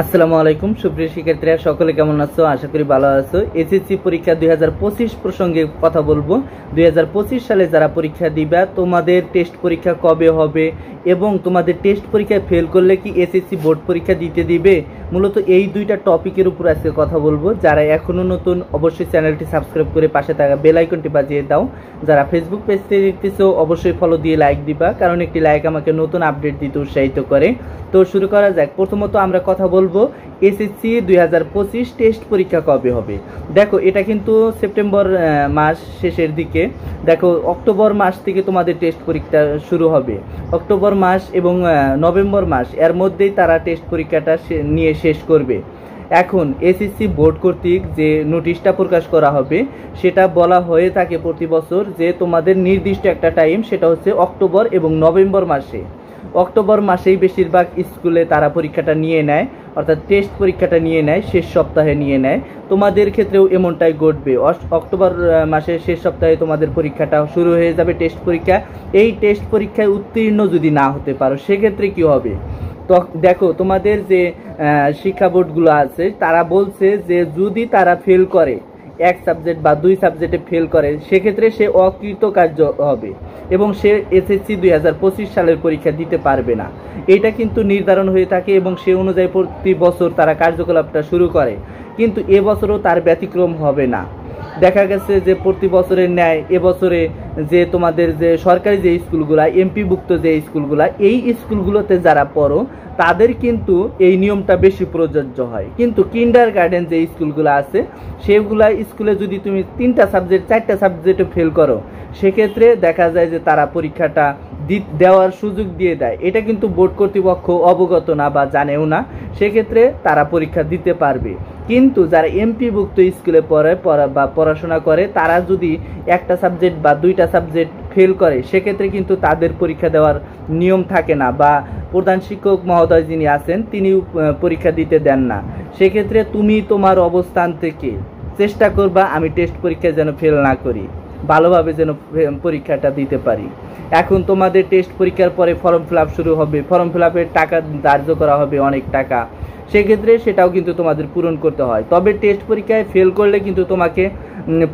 আসসালামু আলাইকুম সুপ্রিয় শিক্ষার্থীরা, সকলে কেমন আছো? আশা করি ভালো আছো। এসএসসি পরীক্ষা 2025 প্রসঙ্গে কথা বলবো। 2025 সালে যারা পরীক্ষা দিবা, তোমাদের টেস্ট পরীক্ষা কবে হবে এবং তোমাদের টেস্ট পরীক্ষায় ফেল করলে কি এসএসসি বোর্ড পরীক্ষা দিতে দিবে, মূলত এই দুইটা টপিকের উপর আজকে কথা বলবো। যারা এখনো নতুন, অবশ্যই চ্যানেলটি সাবস্ক্রাইব করে পাশে থাকা বেল আইকনটি বাজিয়ে দাও। যারা ফেসবুক পেজ থেকে দেখতেছো, অবশ্যই ফলো দিয়ে লাইক দিবা, কারণ একটি লাইক আমাকে নতুন আপডেট দিতে উৎসাহিত করে। তো শুরু করা যাক। প্রথমত আমরা কথা বলবো এসএসসি 2025 টেস্ট পরীক্ষা কবে হবে। দেখো, এটা কিন্তু সেপ্টেম্বর মাস শেষের দিকে। দেখো, অক্টোবর মাস থেকে তোমাদের টেস্ট পরীক্ষা শুরু হবে। অক্টোবর মাস এবং নভেম্বর মাস এর মধ্যেই তারা টেস্ট পরীক্ষাটা নিয়ে শেষ করবে। এখন এসএসসি বোর্ড কর্তৃক যে নোটিশটা প্রকাশ করা হবে, সেটা বলা হয়ে থাকে প্রতি বছর যে তোমাদের নির্দিষ্ট একটা টাইম, সেটা হচ্ছে অক্টোবর এবং নভেম্বর মাসে। অক্টোবর মাসেই বেশিরভাগ স্কুলে তারা পরীক্ষাটা নিয়ে নেয়, অর্থাৎ টেস্ট পরীক্ষাটা নিয়ে নেয়, শেষ সপ্তাহে নিয়ে নেয়। তোমাদের ক্ষেত্রেও এমনটাই ঘটবে। অক্টোবর মাসের শেষ সপ্তাহে তোমাদের পরীক্ষাটা শুরু হয়ে যাবে, টেস্ট পরীক্ষা। এই টেস্ট পরীক্ষায় উত্তীর্ণ যদি না হতে পারো, সেক্ষেত্রে কি হবে? তো দেখো, তোমাদের যে শিক্ষা বোর্ডগুলো আছে, তারা বলছে যে যদি তারা ফেল করে, এক সাবজেক্ট বা দুই সাবজেক্টে ফেল করে, সেক্ষেত্রে সে অকৃতকার্য হবে এবং সে এসএসসি 2025 সালের পরীক্ষা দিতে পারবে না। এটা কিন্তু নির্ধারণ হয়ে থাকে এবং সে অনুযায়ী প্রতি বছর তারা কার্যকলাপটা শুরু করে। কিন্তু এবছরও তার ব্যতিক্রম হবে না। দেখা গেছে যে প্রতি বছরের ন্যায় এবছরে যে তোমাদের যে সরকারি যে স্কুলগুলা, এমপিভুক্ত যে স্কুলগুলা, এই স্কুলগুলোতে যারা পড়ো তাদের কিন্তু এই নিয়মটা বেশি প্রযোজ্য হয়। কিন্তু কিন্ডার গার্ডেন যে স্কুলগুলো আছে, সেগুলা স্কুলে যদি তুমি 3টা সাবজেক্ট 4টা সাবজেক্টে ফেল করো, সেক্ষেত্রে দেখা যায় যে তারা পরীক্ষাটা দেওয়ার সুযোগ দিয়ে দেয়। এটা কিন্তু বোর্ড কর্তৃপক্ষ অবগত না বা জানেও না, সেক্ষেত্রে তারা পরীক্ষা দিতে পারবে। কিন্তু যারা এমপিভুক্ত স্কুলে পড়াশোনা করে, তারা যদি একটা সাবজেক্ট বা দুইটা সাবজেক্ট ফেল করে, সেক্ষেত্রে কিন্তু তাদের পরীক্ষা দেওয়ার নিয়ম থাকে না, বা প্রধান শিক্ষক মহোদয় যিনি আছেন তিনিও পরীক্ষা দিতে দেন না। সেক্ষেত্রে তুমি তোমার অবস্থান থেকে চেষ্টা করবা আমি টেস্ট পরীক্ষায় যেন ফেল না করি, ভালোভাবে যেন পরীক্ষাটা দিতে পারি। এখন তোমাদের টেস্ট পরীক্ষার পরে ফর্ম ফিল আপ শুরু হবে। ফর্ম ফিল আপের টাকা ধার্য করা হবে, অনেক টাকা। সেক্ষেত্রে সেটাও কিন্তু তোমাদের পূরণ করতে হয়। তবে টেস্ট পরীক্ষায় ফেল করলে কিন্তু তোমাকে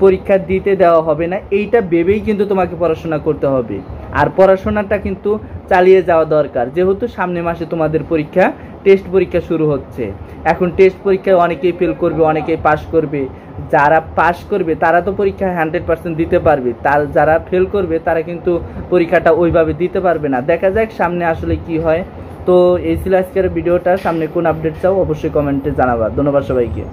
পরীক্ষা দিতে দেওয়া হবে না, এইটা ভেবেই কিন্তু তোমাকে পড়াশোনা করতে হবে। আর পড়াশোনাটা কিন্তু চালিয়ে যাওয়া দরকার, যেহেতু সামনের মাসে তোমাদের পরীক্ষা, টেস্ট পরীক্ষা শুরু হচ্ছে। এখন টেস্ট পরীক্ষায় অনেকেই ফেল করবে, অনেকেই পাস করবে। যারা পাস করবে তারা তো পরীক্ষা 100% দিতে পারবে, যারা ফেল করবে তারা কিন্তু পরীক্ষাটা ওইভাবে দিতে পারবে না। দেখা যাক সামনে আসলে কি হয়। তো এই ছিল আজকের ভিডিওটা। সামনে কোন আপডেট চাও অবশ্যই কমেন্টে জানাবা। ধন্যবাদ সবাইকে।